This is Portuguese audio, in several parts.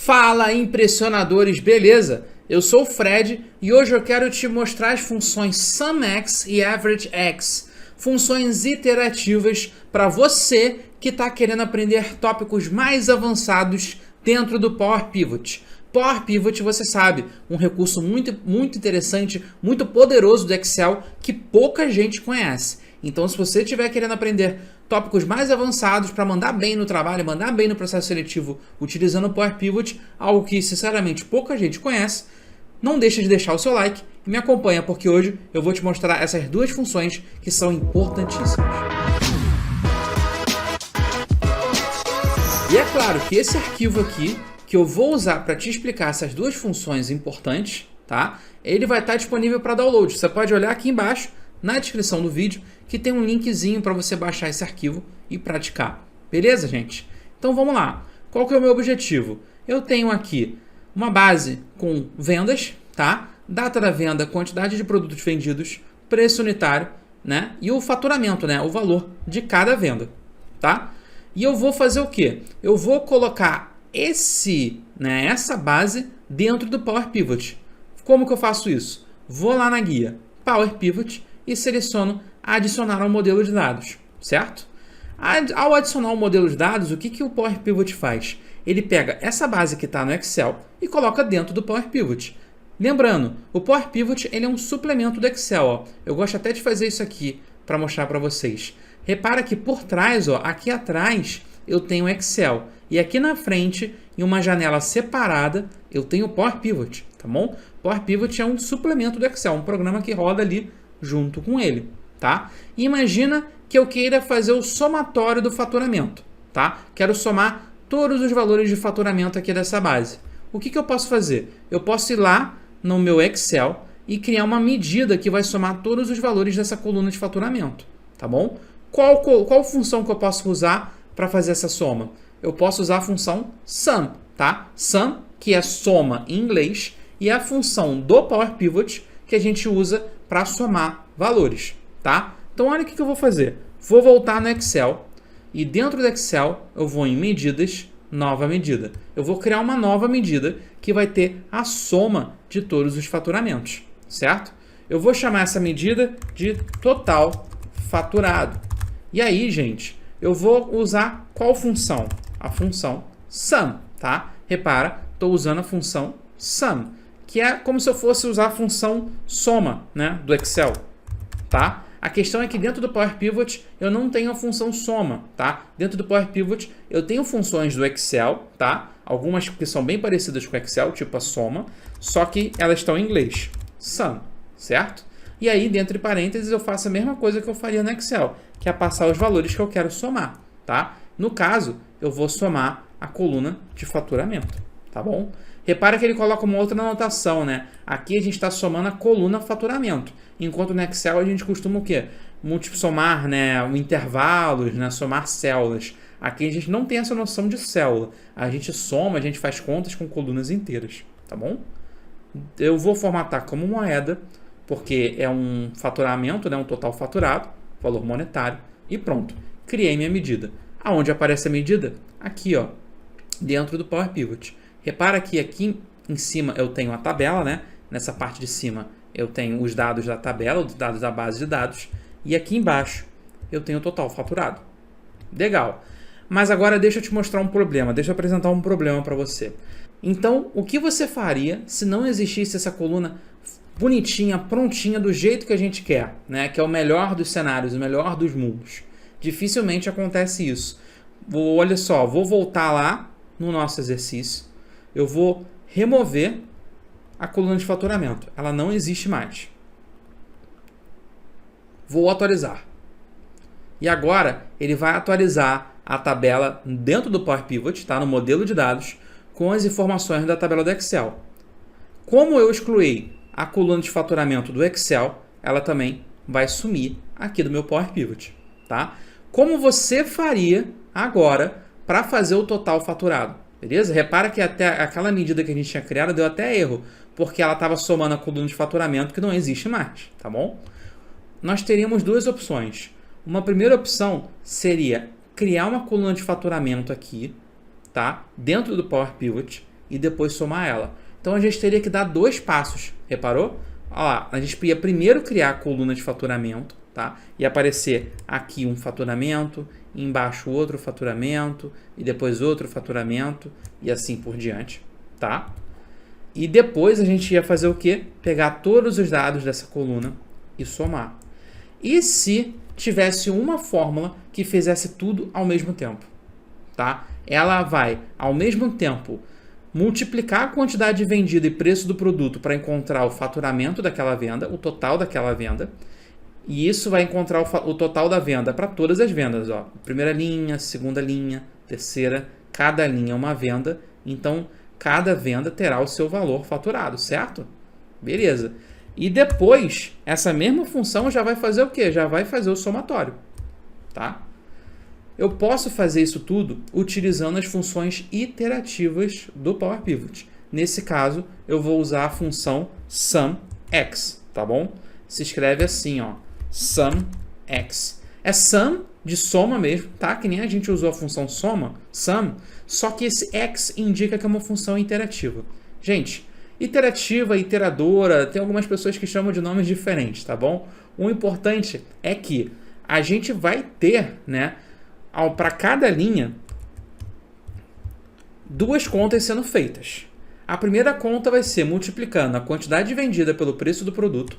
Fala, impressionadores, beleza? Eu sou o Fred e hoje eu quero te mostrar as funções SumX e AverageX, funções iterativas para você que está querendo aprender tópicos mais avançados dentro do Power Pivot. Power Pivot, você sabe, um recurso muito interessante, muito poderoso do Excel que pouca gente conhece. Então, se você estiver querendo aprender tópicos mais avançados para mandar bem no trabalho, mandar bem no processo seletivo utilizando o Power Pivot, algo que sinceramente pouca gente conhece, não deixa de deixar o seu like e me acompanha, porque hoje eu vou te mostrar essas duas funções que são importantíssimas. E é claro que esse arquivo aqui, que eu vou usar para te explicar essas duas funções importantes, tá? Ele vai estar disponível para download. Você pode olhar aqui embaixo, na descrição do vídeo, que tem um linkzinho para você baixar esse arquivo e praticar. Beleza, gente? Então vamos lá. Qual que é o meu objetivo? Eu tenho aqui uma base com vendas, tá? Data da venda, quantidade de produtos vendidos, preço unitário, né? E o faturamento, né? O valor de cada venda, tá? E eu vou fazer o quê? Eu vou colocar essa base dentro do Power Pivot. Como que eu faço isso? Vou lá na guia Power Pivot e seleciono adicionar ao modelo de dados, certo? Ao adicionar o modelo de dados, o que o Power Pivot faz? Ele pega essa base que está no Excel e coloca dentro do Power Pivot. Lembrando, o Power Pivot ele é um suplemento do Excel. Ó. Eu gosto até de fazer isso aqui para mostrar para vocês. Repara que por trás, ó, aqui atrás, eu tenho o Excel. E aqui na frente, em uma janela separada, eu tenho o Power Pivot, tá bom? Power Pivot é um suplemento do Excel, um programa que roda ali junto com ele, tá? E imagina que eu queira fazer o somatório do faturamento, tá? Quero somar todos os valores de faturamento aqui dessa base. O que eu posso fazer? Eu posso ir lá no meu Excel e criar uma medida que vai somar todos os valores dessa coluna de faturamento, tá bom? Qual função que eu posso usar para fazer essa soma? Eu posso usar a função sum, tá? Sum, que é soma em inglês, e é a função do Power Pivot que a gente usa para somar valores, tá? Então, olha o que eu vou fazer. Vou voltar no Excel e dentro do Excel eu vou em medidas, nova medida. Eu vou criar uma nova medida que vai ter a soma de todos os faturamentos, certo? Eu vou chamar essa medida de total faturado. E aí, gente, eu vou usar qual função? A função sum, tá? Repara, estou usando a função sum, que é como se eu fosse usar a função soma, né, do Excel, tá? A questão é que dentro do Power Pivot eu não tenho a função soma, tá? Dentro do Power Pivot eu tenho funções do Excel, tá? Algumas que são bem parecidas com o Excel, tipo a soma, só que elas estão em inglês, sum, certo? E aí, dentro de parênteses, eu faço a mesma coisa que eu faria no Excel, que é passar os valores que eu quero somar, tá? No caso, eu vou somar a coluna de faturamento, tá bom? Repara que ele coloca uma outra anotação, né? Aqui a gente está somando a coluna faturamento, enquanto no Excel a gente costuma o quê? Somar, né, intervalos, né, somar células. Aqui a gente não tem essa noção de célula. A gente soma, a gente faz contas com colunas inteiras, tá bom? Eu vou formatar como moeda, porque é um faturamento, né, um total faturado, valor monetário, e pronto. Criei minha medida. Aonde aparece a medida? Aqui, ó, dentro do Power Pivot. Repara que aqui em cima eu tenho a tabela, né? Nessa parte de cima eu tenho os dados da tabela, os dados da base de dados. E aqui embaixo eu tenho o total faturado. Legal. Mas agora deixa eu te mostrar um problema. Deixa eu apresentar um problema para você. Então, o que você faria se não existisse essa coluna bonitinha, prontinha, do jeito que a gente quer, né? Que é o melhor dos cenários, o melhor dos mundos. Dificilmente acontece isso. Olha só, vou voltar lá no nosso exercício. Eu vou remover a coluna de faturamento. Ela não existe mais. Vou atualizar. E agora ele vai atualizar a tabela dentro do Power Pivot, tá? No modelo de dados, com as informações da tabela do Excel. Como eu excluí a coluna de faturamento do Excel, ela também vai sumir aqui do meu Power Pivot, tá? Como você faria agora para fazer o total faturado? Beleza? Repara que até aquela medida que a gente tinha criado deu até erro, porque ela estava somando a coluna de faturamento que não existe mais, tá bom? Nós teríamos duas opções. Uma primeira opção seria criar uma coluna de faturamento aqui, tá? Dentro do Power Pivot, e depois somar ela. Então a gente teria que dar 2 passos, reparou? Olha lá, a gente ia primeiro criar a coluna de faturamento, tá? E aparecer aqui um faturamento, embaixo outro faturamento, e depois outro faturamento, e assim por diante, tá? E depois a gente ia fazer o quê? Pegar todos os dados dessa coluna e somar. E se tivesse uma fórmula que fizesse tudo ao mesmo tempo, tá? Ela vai, ao mesmo tempo, multiplicar a quantidade vendida e preço do produto para encontrar o faturamento daquela venda, o total daquela venda, e isso vai encontrar o total da venda para todas as vendas, ó. Primeira linha, segunda linha, terceira, cada linha é uma venda, então cada venda terá o seu valor faturado, certo? Beleza. E depois, essa mesma função já vai fazer o quê? Já vai fazer o somatório, tá? Eu posso fazer isso tudo utilizando as funções iterativas do Power Pivot. Nesse caso, eu vou usar a função SUMX, tá bom? Se escreve assim, ó, SUMX. É sum de soma mesmo, tá? Que nem a gente usou a função soma, sum, só que esse x indica que é uma função iterativa. Gente, iterativa, iteradora, tem algumas pessoas que chamam de nomes diferentes, tá bom? O importante é que a gente vai ter, né, para cada linha, 2 contas sendo feitas. A primeira conta vai ser multiplicando a quantidade vendida pelo preço do produto,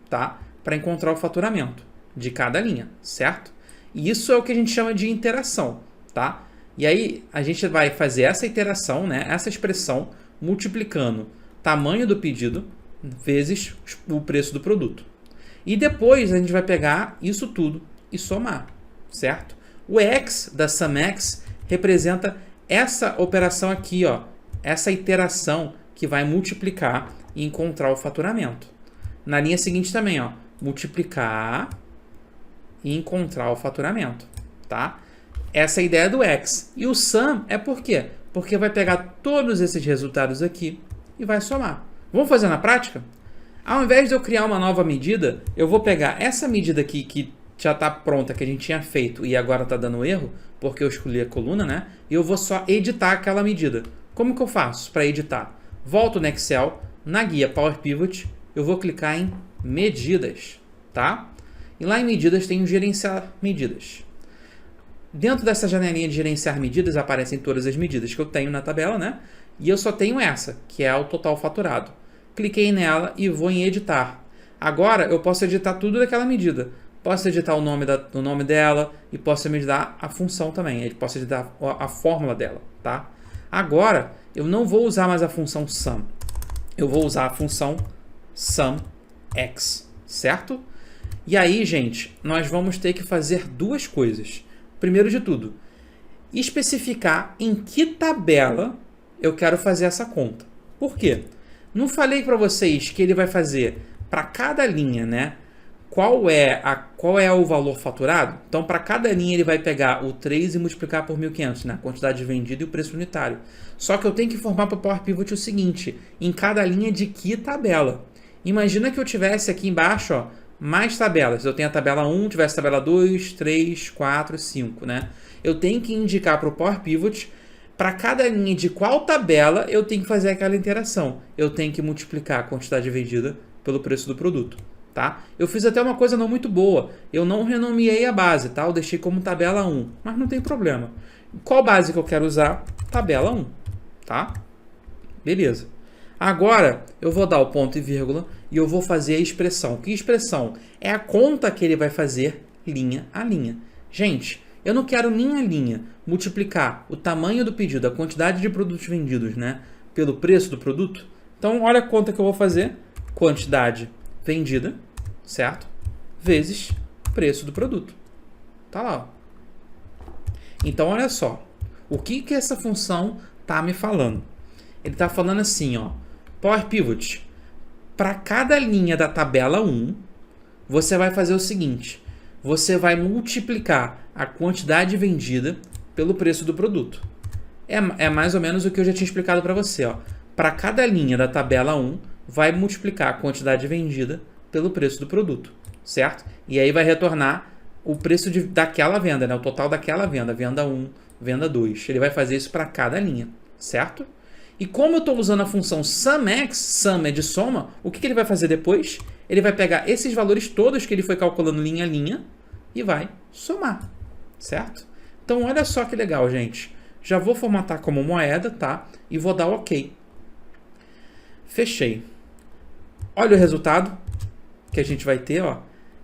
tá? Para encontrar o faturamento de cada linha, certo? E isso é o que a gente chama de interação, tá? E aí a gente vai fazer essa iteração, né? Essa expressão multiplicando tamanho do pedido vezes o preço do produto. E depois a gente vai pegar isso tudo e somar, certo? O x da SUMX representa essa operação aqui, ó, essa iteração que vai multiplicar e encontrar o faturamento. Na linha seguinte também, ó, multiplicar e encontrar o faturamento, tá? Essa é a ideia do x. E o sum é por quê? Porque vai pegar todos esses resultados aqui e vai somar. Vamos fazer na prática? Ao invés de eu criar uma nova medida, eu vou pegar essa medida aqui que já está pronta, que a gente tinha feito e agora está dando erro, porque eu escolhi a coluna, né? E eu vou só editar aquela medida. Como que eu faço para editar? Volto no Excel, na guia Power Pivot, eu vou clicar em medidas, tá? E lá em medidas tem o gerenciar medidas. Dentro dessa janelinha de gerenciar medidas aparecem todas as medidas que eu tenho na tabela, né? E eu só tenho essa, que é o total faturado. Cliquei nela e vou em editar. Agora eu posso editar tudo daquela medida. Posso editar o nome dela e posso editar a função também. Posso editar a fórmula dela, tá? Agora eu não vou usar mais a função sum. Eu vou usar a função SUMX, certo? E aí, gente, nós vamos ter que fazer 2 coisas. Primeiro de tudo, especificar em que tabela eu quero fazer essa conta. Por quê? Não falei para vocês que ele vai fazer para cada linha, né? Qual é o valor faturado? Então, para cada linha ele vai pegar o 3 e multiplicar por 1.500, né? A quantidade vendida e o preço unitário. Só que eu tenho que informar para o Power Pivot o seguinte, em cada linha de que tabela? Imagina que eu tivesse aqui embaixo, ó, mais tabelas. Eu tenho a tabela 1, tivesse a tabela 2, 3, 4, 5, né? Eu tenho que indicar para o Power Pivot, para cada linha de qual tabela eu tenho que fazer aquela interação. Eu tenho que multiplicar a quantidade vendida pelo preço do produto, tá? Eu fiz até uma coisa não muito boa. Eu não renomeei a base, tá? Eu deixei como tabela 1, mas não tem problema. Qual base que eu quero usar? Tabela 1, tá? Beleza. Agora, eu vou dar o ponto e vírgula e eu vou fazer a expressão. Que expressão? É a conta que ele vai fazer linha a linha. Gente, eu não quero linha a linha multiplicar o tamanho do pedido, a quantidade de produtos vendidos, né, pelo preço do produto. Então, olha a conta que eu vou fazer. Quantidade vendida, certo? Vezes preço do produto. Tá lá, ó. Então, olha só. O que essa função tá me falando? Ele tá falando assim, ó. Power Pivot. Para cada linha da tabela 1, você vai fazer o seguinte. Você vai multiplicar a quantidade vendida pelo preço do produto. É mais ou menos o que eu já tinha explicado para você. Para cada linha da tabela 1, vai multiplicar a quantidade vendida pelo preço do produto, certo? E aí vai retornar o preço daquela venda, né? O total daquela venda. Venda 1, venda 2. Ele vai fazer isso para cada linha, certo? E como eu estou usando a função SumX, sum é de soma, o que ele vai fazer depois? Ele vai pegar esses valores todos que ele foi calculando linha a linha e vai somar, certo? Então olha só que legal, gente. Já vou formatar como moeda, tá? E vou dar OK. Fechei. Olha o resultado que a gente vai ter, ó.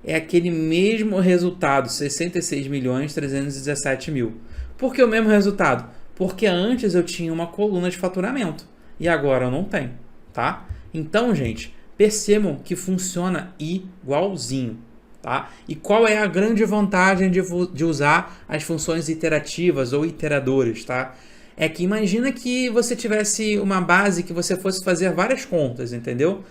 É aquele mesmo resultado, 66.317.000. Por que o mesmo resultado? Porque antes eu tinha uma coluna de faturamento e agora eu não tenho, tá? Então, gente, percebam que funciona igualzinho, tá? E qual é a grande vantagem de usar as funções iterativas ou iteradoras, tá? É que imagina que você tivesse uma base que você fosse fazer várias contas, entendeu?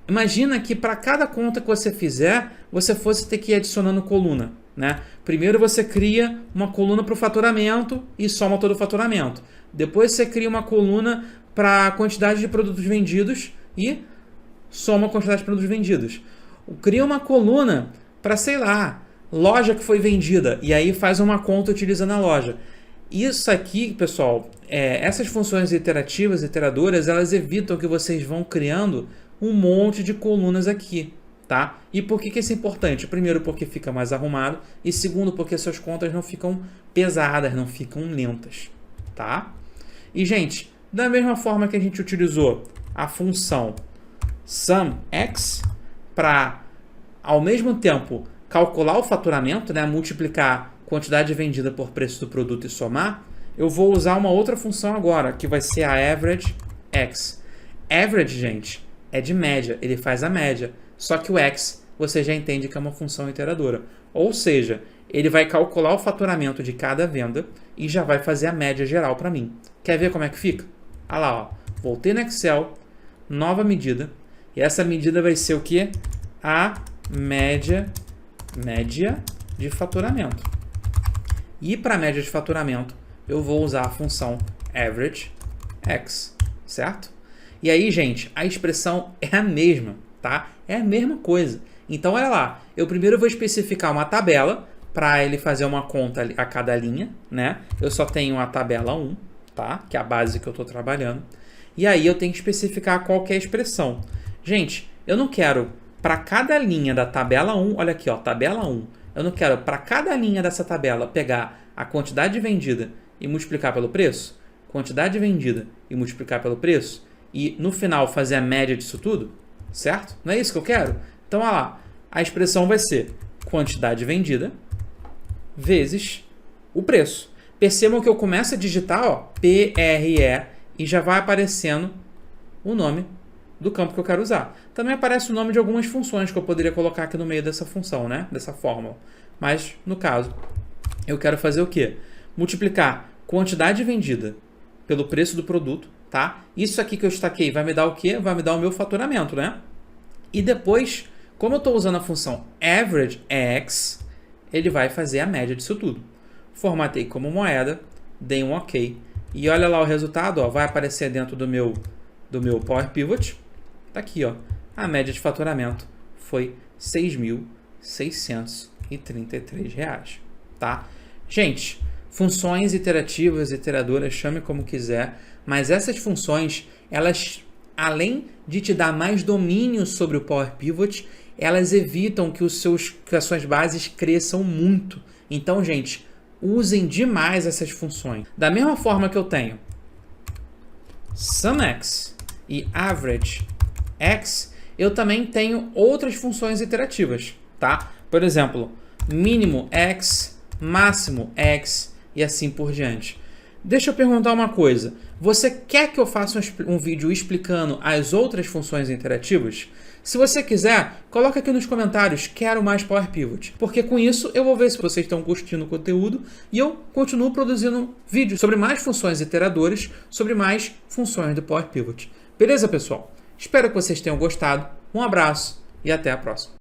Imagina que para cada conta que você fizer, você fosse ter que ir adicionando coluna, né? Primeiro você cria uma coluna para o faturamento e soma todo o faturamento. Depois você cria uma coluna para a quantidade de produtos vendidos e soma a quantidade de produtos vendidos. Cria uma coluna para, sei lá, loja que foi vendida e aí faz uma conta utilizando a loja. Isso aqui, pessoal, essas funções iterativas, iteradoras, elas evitam que vocês vão criando um monte de colunas aqui, tá? E por que isso é importante? Primeiro, porque fica mais arrumado, e segundo, porque suas contas não ficam pesadas, não ficam lentas, tá? E, gente, da mesma forma que a gente utilizou a função SumX para, ao mesmo tempo, calcular o faturamento, né? Multiplicar quantidade vendida por preço do produto e somar, eu vou usar uma outra função agora, que vai ser a AverageX. Average, gente, é de média, ele faz a média. Só que o X, você já entende que é uma função iteradora. Ou seja, ele vai calcular o faturamento de cada venda e já vai fazer a média geral para mim. Quer ver como é que fica? Olha lá, ó. Voltei no Excel, nova medida. E essa medida vai ser o quê? A média de faturamento. E para a média de faturamento, eu vou usar a função AverageX, certo? E aí, gente, a expressão é a mesma, tá? É a mesma coisa. Então, olha lá. Eu primeiro vou especificar uma tabela para ele fazer uma conta a cada linha, né? Eu só tenho a tabela 1, tá? Que é a base que eu estou trabalhando. E aí, eu tenho que especificar qual que é a expressão. Gente, eu não quero para cada linha da tabela 1, olha aqui, ó, tabela 1. Eu não quero para cada linha dessa tabela pegar a quantidade vendida e multiplicar pelo preço, quantidade vendida e multiplicar pelo preço, e no final fazer a média disso tudo, certo? Não é isso que eu quero? Então, olha lá, a expressão vai ser quantidade vendida vezes o preço. Percebam que eu começo a digitar, ó, PRE, e já vai aparecendo o nome do campo que eu quero usar. Também aparece o nome de algumas funções que eu poderia colocar aqui no meio dessa função, né? Dessa fórmula. Mas, no caso, eu quero fazer o quê? Multiplicar quantidade vendida pelo preço do produto, tá? Isso aqui que eu destaquei vai me dar o quê? Vai me dar o meu faturamento, né? E depois, como eu estou usando a função AverageX, ele vai fazer a média disso tudo. Formatei como moeda, dei um OK. E olha lá o resultado, ó, vai aparecer dentro do meu Power Pivot. Tá aqui, ó. A média de faturamento foi R$ 6.633, tá? Gente, funções iterativas, iteradoras, chame como quiser, mas essas funções, elas, além de te dar mais domínio sobre o Power Pivot, elas evitam que as suas bases cresçam muito. Então, gente, usem demais essas funções. Da mesma forma que eu tenho SumX e AverageX, eu também tenho outras funções iterativas, tá? Por exemplo, mínimo X, máximo X e assim por diante. Deixa eu perguntar uma coisa. Você quer que eu faça um vídeo explicando as outras funções interativas? Se você quiser, coloca aqui nos comentários, quero mais Power Pivot. Porque com isso eu vou ver se vocês estão curtindo o conteúdo e eu continuo produzindo vídeos sobre mais funções iteradoras, sobre mais funções do Power Pivot. Beleza, pessoal? Espero que vocês tenham gostado. Um abraço e até a próxima.